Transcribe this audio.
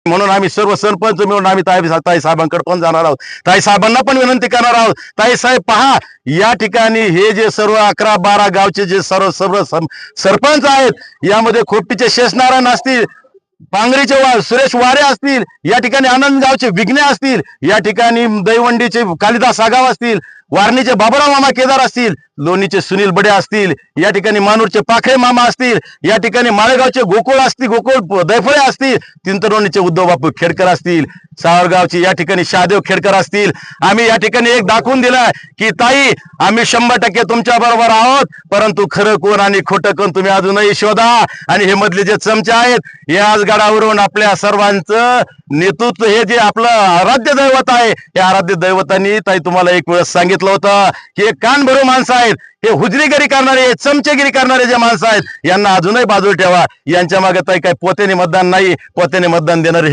म्हणून आम्ही सर्व सरपंच मिळून आम्ही ताई साहेबांकडे पण जाणार आहोत, ताई साहेबांना पण विनंती करणार आहोत, ताई साहेब पहा, या ठिकाणी हे जे सर्व 11-12 गावचे जे सर्व सर्व सरपंच आहेत, यामध्ये खोपटीचे शेषनारायण असतील, पांगरीचे सुरेश वारे असतील, या ठिकाणी आनंदगावचे विघ्ने असतील, या ठिकाणी दैवंडीचे कालिदास आगाव असतील, वारणीचे बाबुराव मामा केदार असतील, लोणीचे सुनील बडे असतील, या ठिकाणी मानूरचे पाखरे मामा असतील, या ठिकाणी माळेगावचे गोकुळ असतील, गोकुळ दैफळे असतील, तिंतरोणीचे उद्धव बापू खेडकर असतील, सावरगावचे या ठिकाणी शहादेव खेडकर असतील. आम्ही या ठिकाणी एक दाखवून दिलाय की ताई आम्ही 100% तुमच्या बरोबर आहोत, परंतु खरं कोण आणि खोटं कोण तुम्ही अजूनही शोधा. आणि हे मधले जे चमचे आहेत, या गडावरून आपल्या सर्वांचं नेतृत्व, हे जे आपलं आराध्य दैवत आहे, या आराध्य दैवतांनी ताई तुम्हाला एक वेळेस सांगितलं होतं की हे कान भरू माणसं आहेत, हे हुजरीगिरी करणारे, चमचेगिरी करणारे जे माणसं आहेत, यांना अजूनही बाजूला ठेवा. यांच्या मागे ताई काही पोत्याने मतदान नाही, पोत्याने मतदान देणारे